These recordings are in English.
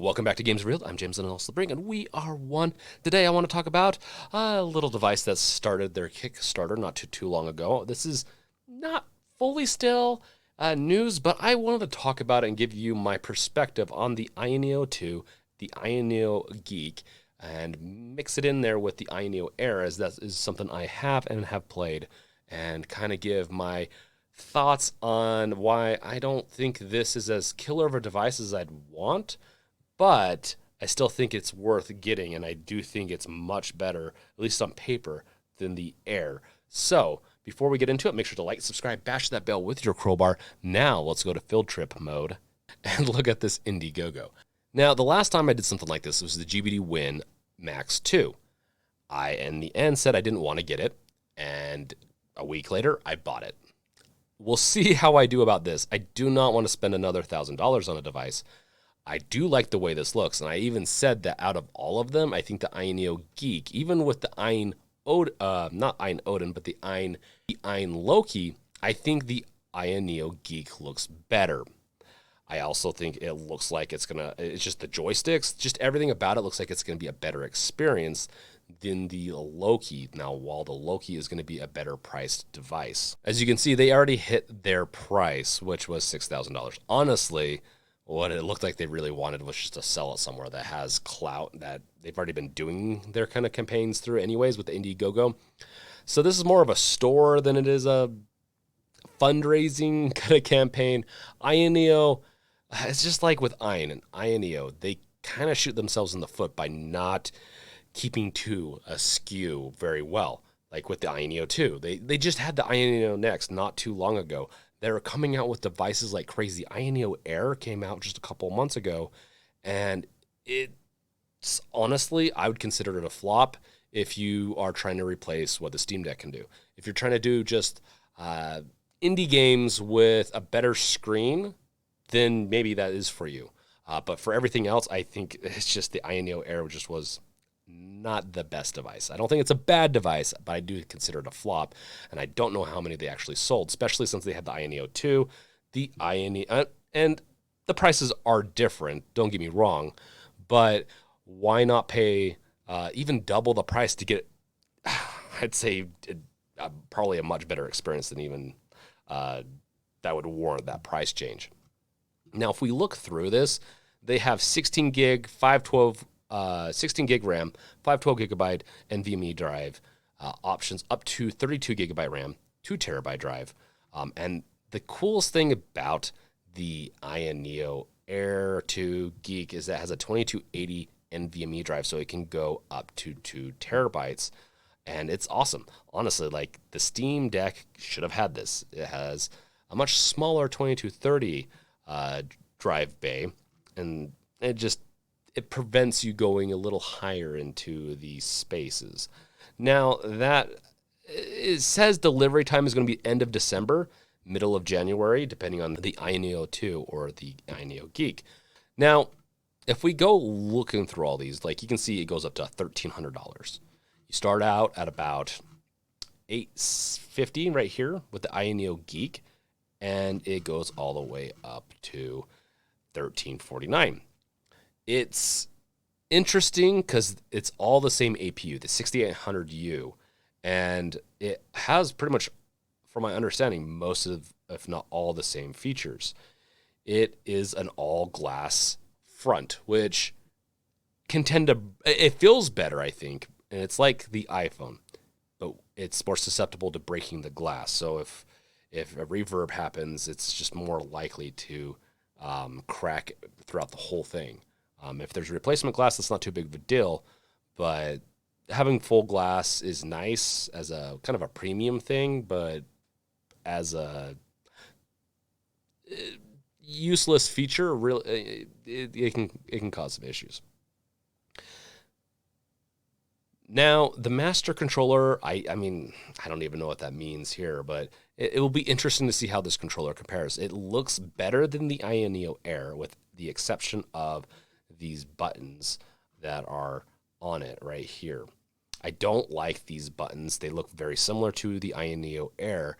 Welcome back to Games Revealed. I'm James and also Brink, and we are one. Today I want to talk about a little device that started their Kickstarter not too long ago. This is not fully still news, but I wanted to talk about it and give you my perspective on the AYANEO 2, the AYANEO Geek, and mix it in there with the AYANEO Air, as that is something I have and have played, and kind of give my thoughts on why I don't think this is as killer of a device as I'd want, but I still think it's worth getting, and I do think it's much better, at least on paper, than the Air. So, before we get into it, make sure to like, subscribe, bash that bell with your crowbar. Now, let's go to field trip mode and look at this Indiegogo. Now, the last time I did something like this was the GBD Win Max 2. I, in the end, said I didn't want to get it, and a week later, I bought it. We'll see how I do about this. I do not want to spend another $1,000 on a device. I do like the way this looks, and I even said that out of all of them, I think the AYANEO Geek, even with the not Ayn Odin, but the Ayn Loki, I think the AYANEO Geek looks better. I also think it looks like it's just the joysticks, just everything about it looks like it's gonna be a better experience than the Loki. Now, while the Loki is gonna be a better priced device. As you can see, they already hit their price, which was $6,000. Honestly, what it looked like they really wanted was just to sell it somewhere that has clout, that they've already been doing their kind of campaigns through anyways with the Indiegogo. So this is more of a store than it is a fundraising kind of campaign. AYANEO, it's just like with Ayn and AYANEO, they kind of shoot themselves in the foot by not keeping to a SKU very well. Like with the AYANEO 2, they just had the AYANEO Next not too long ago. They're coming out with devices like crazy. AYANEO Air came out just a couple months ago, and it's honestly, I would consider it a flop if you are trying to replace what the Steam Deck can do. If you're trying to do just indie games with a better screen, then maybe that is for you. But for everything else, I think it's just the AYANEO Air just was not the best device. I don't think it's a bad device, but I do consider it a flop, and I don't know how many they actually sold, especially since they had the AYANEO 2, the AYANEO, and the prices are different, don't get me wrong, but why not pay even double the price to get, I'd say, probably a much better experience than even that would warrant that price change. Now, if we look through this, they have 16 gig, 16 gig RAM, 512 gigabyte NVMe drive, options up to 32 gigabyte RAM, 2 terabyte drive. And the coolest thing about the AYANEO Air 2 Geek is that it has a 2280 NVMe drive, so it can go up to 2 terabytes. And it's awesome. Honestly, like the Steam Deck should have had this. It has a much smaller 2230 drive bay, and it prevents you going a little higher into these spaces. Now, that it says delivery time is going to be end of December, middle of January, depending on the AYANEO 2 or the AYANEO Geek. Now, if we go looking through all these, like you can see it goes up to $1,300. You start out at about $850 right here with the AYANEO Geek, and it goes all the way up to $1,349. It's interesting because it's all the same APU, the 6800U, and it has pretty much, from my understanding, most of, if not all, the same features. It is an all-glass front, which it feels better, I think, and it's like the iPhone, but it's more susceptible to breaking the glass. So if a reverb happens, it's just more likely to crack throughout the whole thing. If there's replacement glass, that's not too big of a deal, but having full glass is nice as a kind of a premium thing, but as a useless feature, really, it can cause some issues. Now, the master controller, I mean, I don't even know what that means here, but it will be interesting to see how this controller compares. It looks better than the AYANEO Air, with the exception of these buttons that are on it right here. I don't like these buttons. They look very similar to the AYANEO Air.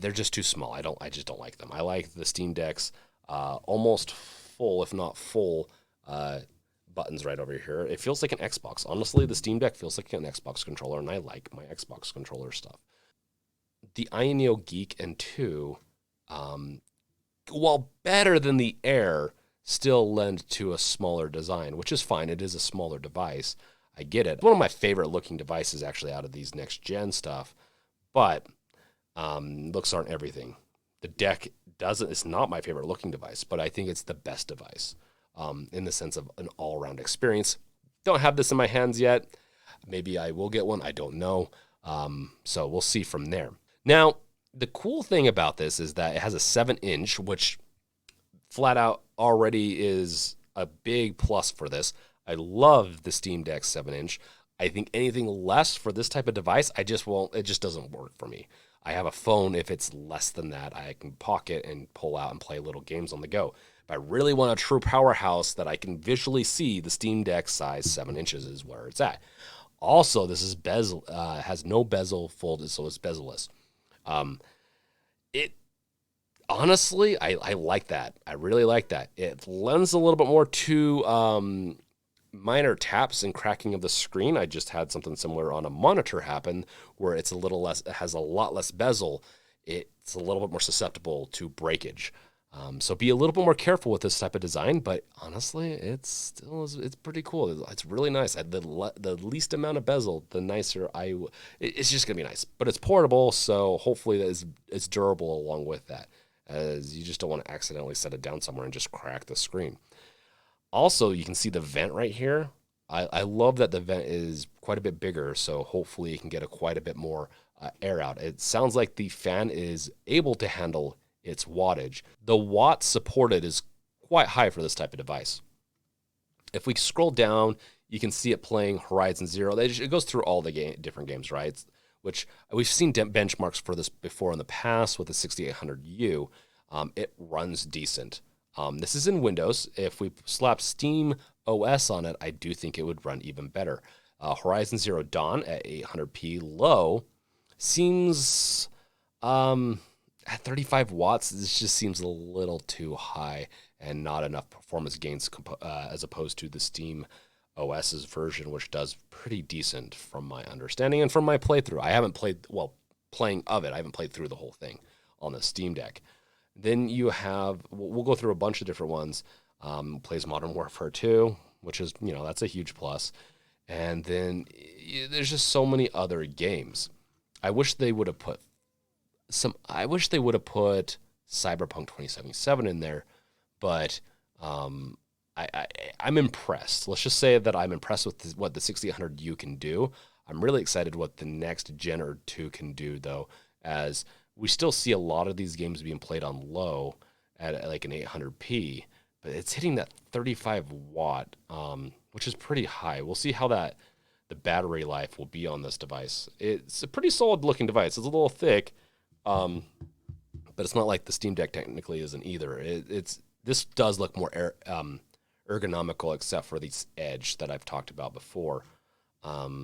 They're just too small. I just don't like them. I like the Steam Deck's almost full, if not full, buttons right over here. It feels like an Xbox. Honestly, the Steam Deck feels like an Xbox controller, and I like my Xbox controller stuff. The AYANEO Geek and 2, while better than the Air, still lend to a smaller design, which is fine. It is a smaller device. I get it. One of my favorite looking devices actually out of these next gen stuff, but looks aren't everything. The deck it's not my favorite looking device, but I think it's the best device in the sense of an all-around experience. Don't have this in my hands yet. Maybe I will get one. I don't know. So we'll see from there. Now, the cool thing about this is that it has a 7-inch, which flat out already is a big plus for this. I love the Steam Deck 7-inch. I think anything less for this type of device, it just doesn't work for me. I have a phone. If it's less than that, I can pocket and pull out and play little games on the go. If I really want a true powerhouse that I can visually see, the Steam Deck size 7 inches is where it's at. Also, this is has no bezel folded, so it's bezel-less. It honestly, I like that. I really like that. It lends a little bit more to minor taps and cracking of the screen. I just had something similar on a monitor happen where it's a little less, it has a lot less bezel. It's a little bit more susceptible to breakage. So be a little bit more careful with this type of design, but honestly, it's pretty cool. It's really nice. The least amount of bezel, the nicer it's just gonna be nice, but it's portable. So hopefully it's durable along with that, as you just don't want to accidentally set it down somewhere and just crack the screen. Also, you can see the vent right here. I love that the vent is quite a bit bigger, so hopefully you can get quite a bit more air out. It sounds like the fan is able to handle its wattage. The watts supported is quite high for this type of device. If we scroll down, you can see it playing Horizon Zero. It goes through all the different games, right? Which we've seen benchmarks for this before in the past with the 6800U. It runs decent. This is in Windows. If we slap Steam OS on it, I do think it would run even better. Horizon Zero Dawn at 800p low seems at 35 watts. This just seems a little too high and not enough performance gains as opposed to the Steam OS's version, which does pretty decent from my understanding and from my playthrough. I haven't playing of it. I haven't played through the whole thing on the Steam Deck. Then you have, we'll go through a bunch of different ones. Plays Modern Warfare 2, which is, that's a huge plus. And then there's just so many other games. I wish they would have put Cyberpunk 2077 in there, but I'm impressed. Let's just say that I'm impressed with what the 6800U can do. I'm really excited what the next gen or two can do, though, as we still see a lot of these games being played on low at like an 800p, but it's hitting that 35 watt, which is pretty high. We'll see how the battery life will be on this device. It's a pretty solid looking device. It's a little thick, but it's not like the Steam Deck technically isn't either. This does look more ergonomical, except for the edge that I've talked about before. I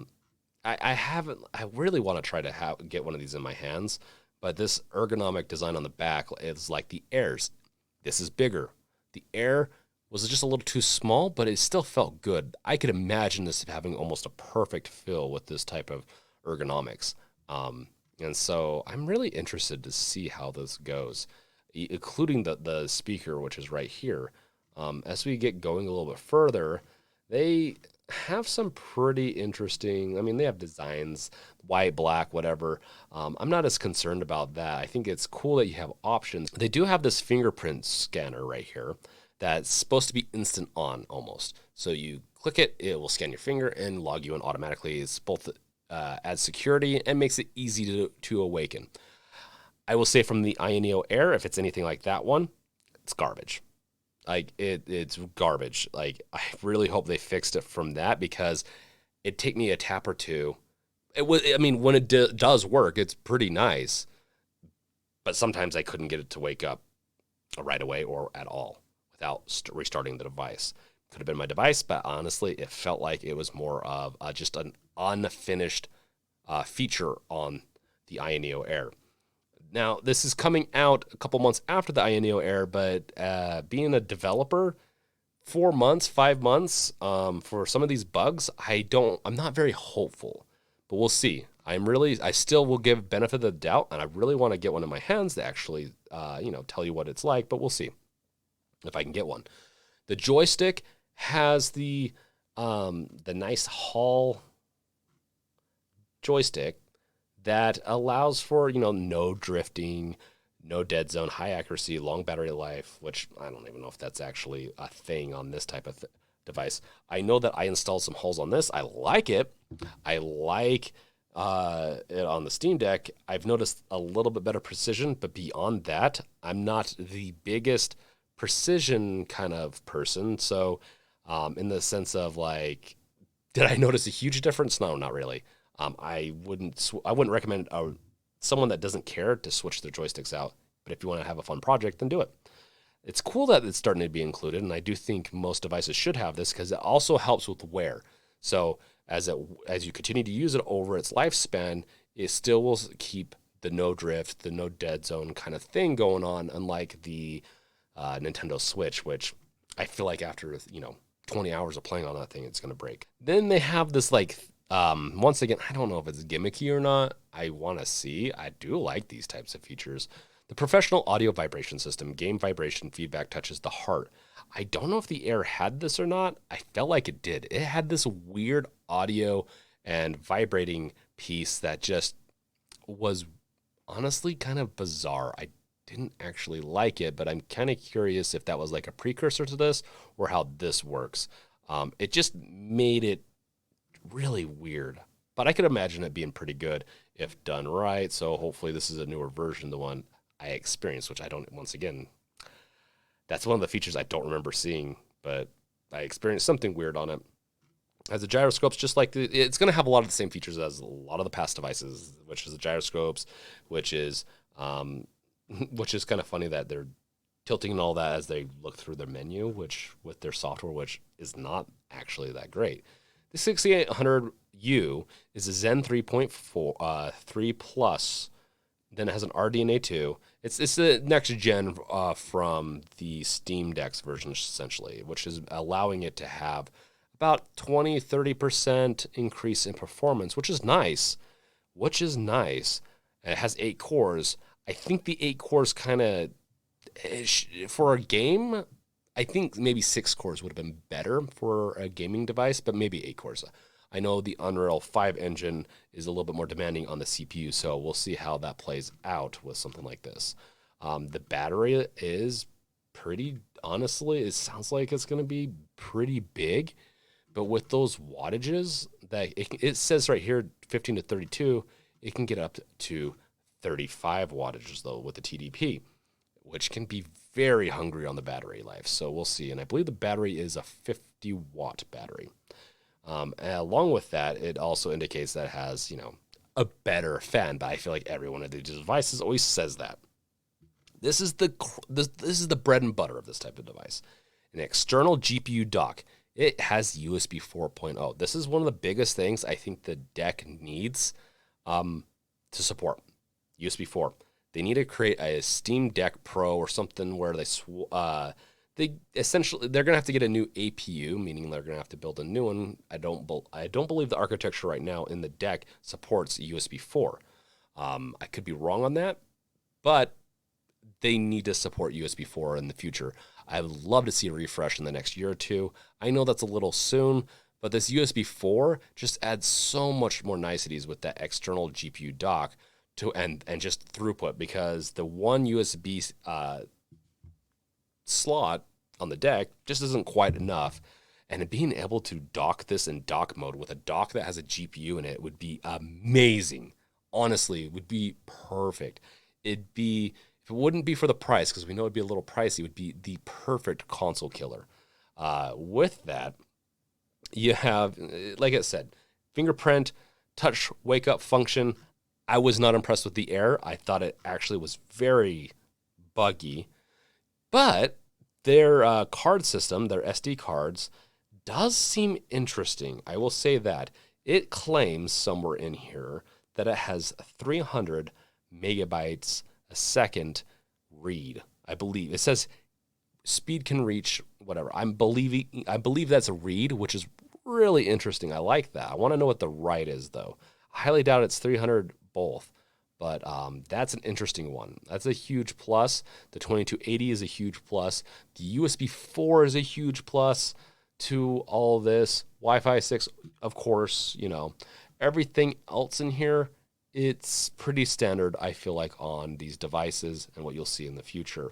really want to try to get one of these in my hands. But this ergonomic design on the back is like the Air's. This is bigger. The Air was just a little too small, but it still felt good. I could imagine this having almost a perfect fill with this type of ergonomics. And so I'm really interested to see how this goes, including the speaker, which is right here. As we get going a little bit further, they have some pretty interesting, they have designs, white, black, whatever. I'm not as concerned about that. I think it's cool that you have options. They do have this fingerprint scanner right here that's supposed to be instant on almost. So you click it, it will scan your finger and log you in automatically. It's both adds security and makes it easy to awaken. I will say from the AYANEO Air, if it's anything like that one, it's garbage. Like it's garbage. Like I really hope they fixed it from that, because it'd take me a tap or two. When it does work, it's pretty nice, but sometimes I couldn't get it to wake up right away or at all without restarting the device. Could have been my device, but honestly, it felt like it was more of just an unfinished feature on the AYANEO Air. Now, this is coming out a couple months after the AYANEO Air, but being a developer, 4 months, 5 months, for some of these bugs, I'm not very hopeful, but we'll see. I still will give benefit of the doubt, and I really want to get one in my hands to actually, tell you what it's like, but we'll see if I can get one. The joystick has the nice Hall joystick that allows for, no drifting, no dead zone, high accuracy, long battery life, which I don't even know if that's actually a thing on this type of device. I know that I installed some Halls on this. I like it. I like it on the Steam Deck. I've noticed a little bit better precision, but beyond that, I'm not the biggest precision kind of person. So in the sense of like, did I notice a huge difference? No, not really. I wouldn't recommend someone that doesn't care to switch their joysticks out. But if you want to have a fun project, then do it. It's cool that it's starting to be included, and I do think most devices should have this because it also helps with wear. So as you continue to use it over its lifespan, it still will keep the no drift, the no dead zone kind of thing going on, unlike the Nintendo Switch, which I feel like after 20 hours of playing on that thing, it's going to break. Then they have this once again, I don't know if it's gimmicky or not. I want to see. I do like these types of features. The professional audio vibration system, game vibration feedback touches the heart. I don't know if the Air had this or not. I felt like it did. It had this weird audio and vibrating piece that just was honestly kind of bizarre. I didn't actually like it, but I'm kind of curious if that was like a precursor to this or how this works. It just made it really weird, but I could imagine it being pretty good if done right. So hopefully this is a newer version, the one I experienced, which I don't, once again, that's one of the features I don't remember seeing, but I experienced something weird on it. As the gyroscopes, just like it's going to have a lot of the same features as a lot of the past devices, which is the gyroscopes, which is kind of funny that they're tilting and all that as they look through their menu, which with their software, which is not actually that great. The 6800U is a Zen 3.4, 3 Plus. Then it has an RDNA 2. It's the next gen from the Steam Deck's version, essentially, which is allowing it to have about 20-30% increase in performance, which is nice. And it has 8 cores. I think the 8 cores kind of, for a game, I think maybe 6 cores would have been better for a gaming device, but maybe 8 cores. I know the Unreal 5 engine is a little bit more demanding on the CPU, so we'll see how that plays out with something like this. The battery is pretty, honestly, it sounds like it's going to be pretty big, but with those wattages, that it says right here 15 to 32, it can get up to 35 wattages, though, with the TDP, which can be very hungry on the battery life. So we'll see. And I believe the battery is a 50-watt battery. And along with that, it also indicates that it has, a better fan. But I feel like every one of these devices always says that. This is the bread and butter of this type of device. An external GPU dock. It has USB 4.0. This is one of the biggest things I think the deck needs to support. USB 4. They need to create a Steam Deck Pro or something where they're gonna have to get a new APU, meaning they're gonna have to build a new one. I don't believe the architecture right now in the deck supports USB 4. I could be wrong on that, but they need to support USB 4 in the future. I would love to see a refresh in the next year or two. I know that's a little soon, but this USB 4 just adds so much more niceties with that external GPU dock and just throughput, because the one USB slot on the deck just isn't quite enough. And being able to dock this in dock mode with a dock that has a GPU in it would be amazing. Honestly, it would be perfect. If it wouldn't be for the price, because we know it'd be a little pricey, it would be the perfect console killer. With that, you have, like I said, fingerprint, touch wake up function. I was not impressed with the Air. I thought it actually was very buggy. But their card system, their SD cards, does seem interesting. I will say that. It claims somewhere in here that it has 300 megabytes a second read. I believe it says speed can reach whatever. I believe that's a read, which is really interesting. I like that. I want to know what the write is, though. I highly doubt it's 300 both, but that's an interesting one. That's a huge plus. The 2280 is a huge plus. The USB 4 is a huge plus to all this. Wi-Fi 6, of course, everything else in here, it's pretty standard, I feel like, on these devices and what you'll see in the future.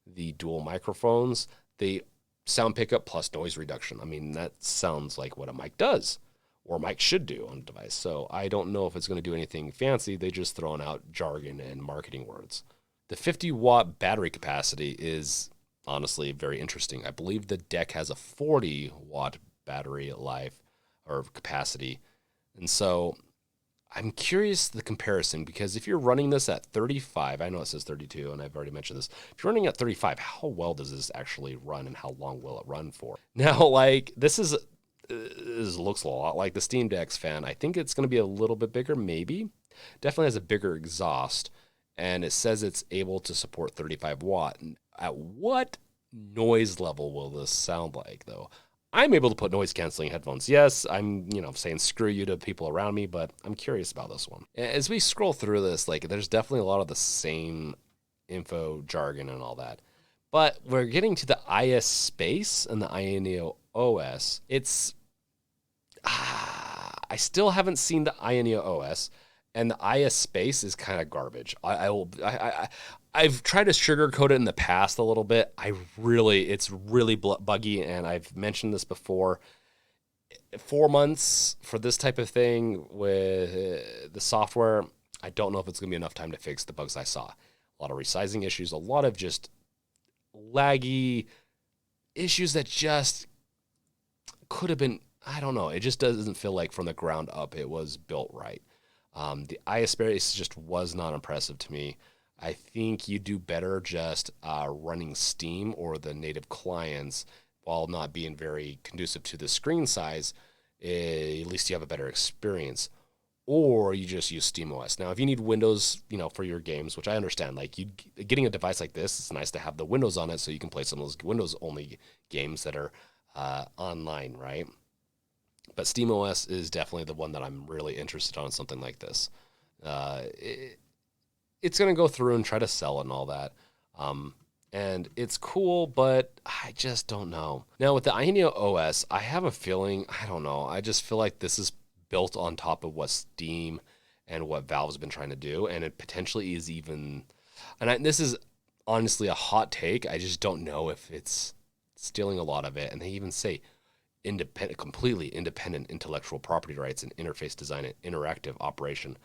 The dual microphones, the sound pickup plus noise reduction. I mean, that sounds like what a mic does, or a mic should do on a device. So I don't know if it's going to do anything fancy. They just throwing out jargon and marketing words. The 50-watt battery capacity is honestly very interesting. I believe the deck has a 40-watt battery life or capacity. And so I'm curious the comparison, because if you're running this at 35, I know it says 32 and I've already mentioned this. If you're running at 35, how well does this actually run and how long will it run for? Now, like, this looks a lot like the Steam Deck's fan. I think it's going to be a little bit bigger, maybe. Definitely has a bigger exhaust, and it says it's able to support 35 watt. At what noise level will this sound like, though? I'm able to put noise canceling headphones. Yes, I'm, saying screw you to people around me, but I'm curious about this one. As we scroll through this, like, there's definitely a lot of the same info jargon and all that. But we're getting to the IS space and the AYANEO OS. I still haven't seen the AYANEO OS, and the IS space is kind of garbage. I've tried to sugarcoat it in the past a little bit. It's really buggy, and I've mentioned this before. 4 months for this type of thing with the software, I don't know if it's going to be enough time to fix the bugs I saw. A lot of resizing issues, a lot of just laggy issues that just could have been, I don't know. It just doesn't feel like from the ground up it was built right. The IS space just was not impressive to me. I think you do better just running Steam or the native clients while not being very conducive to the screen size. At least you have a better experience. Or you just use SteamOS. Now, if you need Windows, for your games, which I understand, like getting a device like this, it's nice to have the Windows on it so you can play some of those Windows-only games that are online, right? But SteamOS is definitely the one that I'm really interested on something like this. It's going to go through and try to sell it and all that. And it's cool, but I just don't know. Now, with the AYANEO OS, I have a feeling, I don't know, I just feel like this is built on top of what Steam and what Valve's been trying to do, and it potentially is even, this is honestly a hot take, I just don't know if it's stealing a lot of it, and they even say completely independent intellectual property rights and interface design and interactive operation.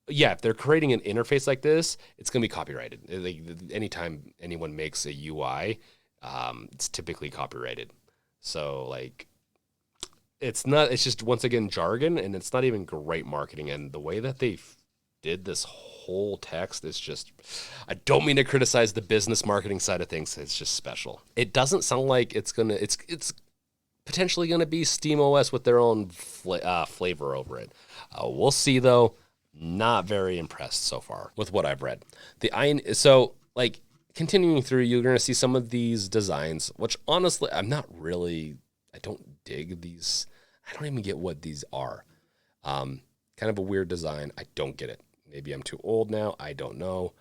Yeah, if they're creating an interface like this, it's going to be copyrighted. Anytime anyone makes a UI, it's typically copyrighted. So, like, it's just, once again, jargon, and it's not even great marketing. And the way that they did this whole text is just, I don't mean to criticize the business marketing side of things. It's just special. It doesn't sound like it's potentially going to be SteamOS with their own flavor over it. We'll see, though. Not very impressed so far with what I've read. So, like, continuing through, you're going to see some of these designs, which honestly, I don't dig these. I don't even get what these are. Kind of a weird design. I don't get it. Maybe I'm too old now. I don't know.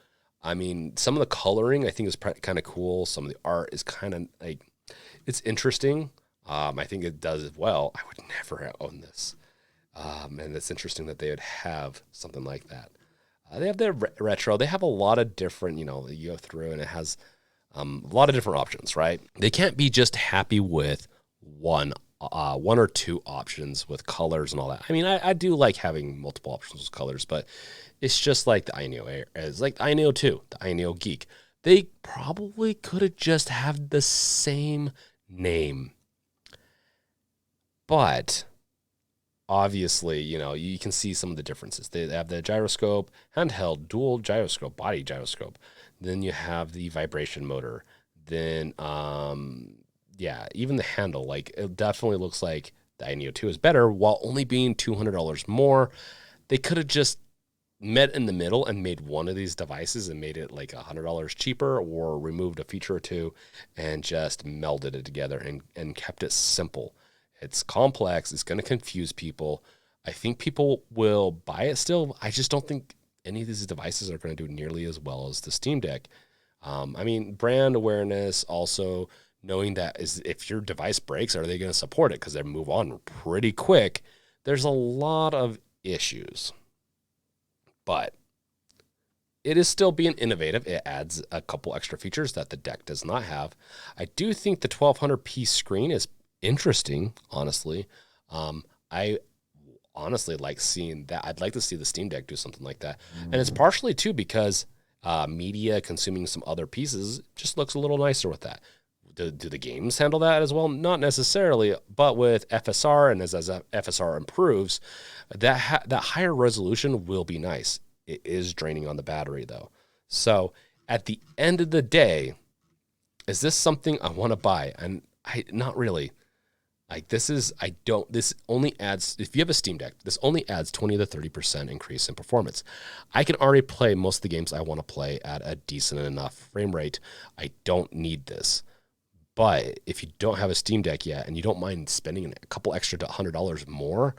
I mean, some of the coloring I think is kind of cool. Some of the art is kind of like, it's interesting. I think it does well. I would never own this. And it's interesting that they would have something like that. They have their retro. They have a lot of different, you go through and it has a lot of different options, right? They can't be just happy with one or two options with colors and all that. I mean, I do like having multiple options with colors, but it's just like the AYANEO. It's like the AYANEO 2, the AYANEO Geek. They probably could have just had the same name. But obviously, you can see some of the differences. They have the gyroscope, handheld, dual gyroscope, body gyroscope. Then you have the vibration motor. Then, even the handle. Like, it definitely looks like the AYANEO 2 is better while only being $200 more. They could have just met in the middle and made one of these devices and made it like $100 cheaper, or removed a feature or two and just melded it together and kept it simple. It's complex. It's going to confuse people. I think people will buy it still. I just don't think any of these devices are going to do nearly as well as the Steam Deck. I mean, brand awareness, also knowing that is if your device breaks, are they going to support it? Because they move on pretty quick. There's a lot of issues, but it is still being innovative. It adds a couple extra features that the deck does not have. I do think the 1200p screen is interesting, honestly. I honestly like seeing that. I'd like to see the Steam Deck do something like that. And it's partially too because media consuming some other pieces just looks a little nicer with that. Do the games handle that as well? Not necessarily, but with FSR, and as FSR improves, that higher resolution will be nice. It is draining on the battery though. So at the end of the day, is this something I want to buy? And not really. Like this only adds, if you have a Steam Deck, this only adds 20 to 30% increase in performance. I can already play most of the games I want to play at a decent enough frame rate. I don't need this. But if you don't have a Steam Deck yet and you don't mind spending a couple extra $100 more,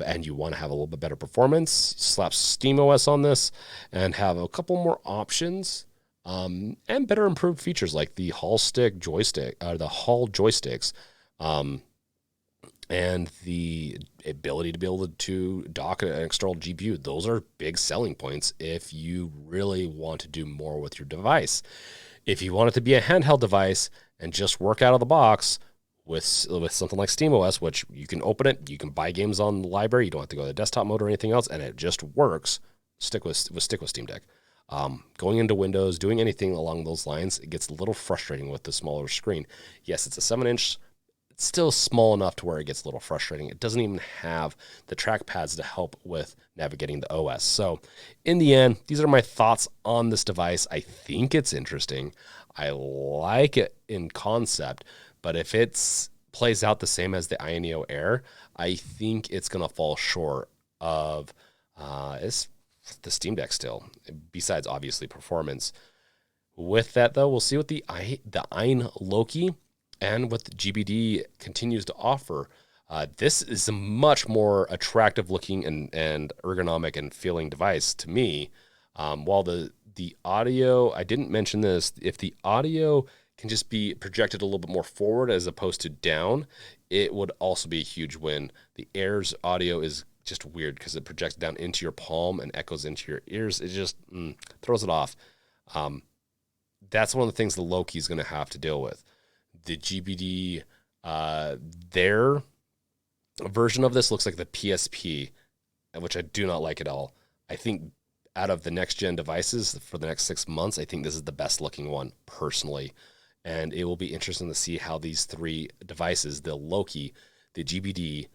and you want to have a little bit better performance, slap SteamOS on this and have a couple more options and better improved features like the Hall joysticks, and the ability to be able to dock an external GPU. Those are big selling points if you really want to do more with your device. If you want it to be a handheld device and just work out of the box with something like SteamOS, which you can open it, you can buy games on the library, you don't have to go to the desktop mode or anything else, and it just works, stick with Steam Deck. Going into Windows, doing anything along those lines, it gets a little frustrating with the smaller screen. Yes, it's a 7-inch. It's still small enough to where it gets a little frustrating. It doesn't even have the trackpads to help with navigating the OS. So in the end, these are my thoughts on this device. I think it's interesting. I like it in concept, but if it plays out the same as the AYANEO Air, I think it's going to fall short of it's the Steam Deck still, besides obviously performance. With that, though, we'll see what the AYANEO Loki and what the GBD continues to offer. This is a much more attractive looking and ergonomic and feeling device to me. While the audio, I didn't mention this, if the audio can just be projected a little bit more forward as opposed to down, it would also be a huge win. The Air's audio is just weird because it projects down into your palm and echoes into your ears. It just throws it off. That's one of the things the Loki is going to have to deal with. The GBD, their version of this looks like the PSP, which I do not like at all. I think out of the next-gen devices for the next 6 months, I think this is the best-looking one, personally. And it will be interesting to see how these three devices, the Loki, the GBD,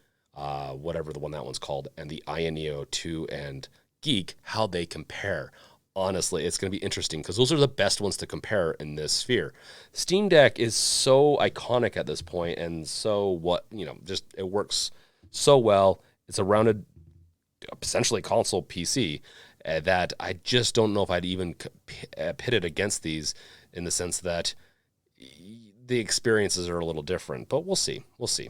whatever the one that one's called, and the AYANEO 2 and Geek, how they compare. Honestly, it's going to be interesting because those are the best ones to compare in this sphere. Steam Deck is so iconic at this point, and so just it works so well. It's a rounded, essentially console PC that I just don't know if I'd even pit it against these in the sense that the experiences are a little different. But we'll see. We'll see.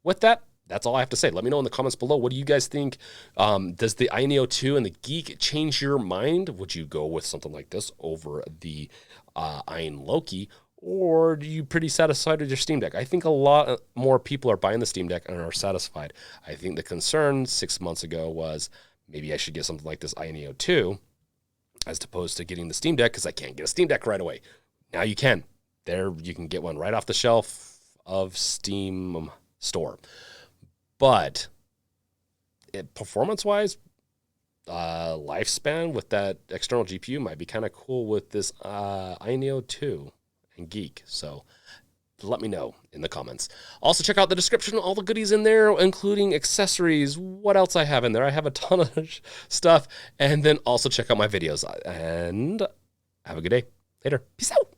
With that, that's all I have to say. Let me know in the comments below. What do you guys think? Does the AYANEO 2 and the Geek change your mind? Would you go with something like this over the AYANEO Loki? Or are you pretty satisfied with your Steam Deck? I think a lot more people are buying the Steam Deck and are satisfied. I think the concern 6 months ago was maybe I should get something like this AYANEO 2 as opposed to getting the Steam Deck because I can't get a Steam Deck right away. Now you can. There, you can get one right off the shelf of Steam store. But performance-wise, lifespan with that external GPU might be kind of cool with this AYANEO 2 and Geek. So let me know in the comments. Also, check out the description, all the goodies in there, including accessories, what else I have in there. I have a ton of stuff. And then also check out my videos. And have a good day. Later. Peace out.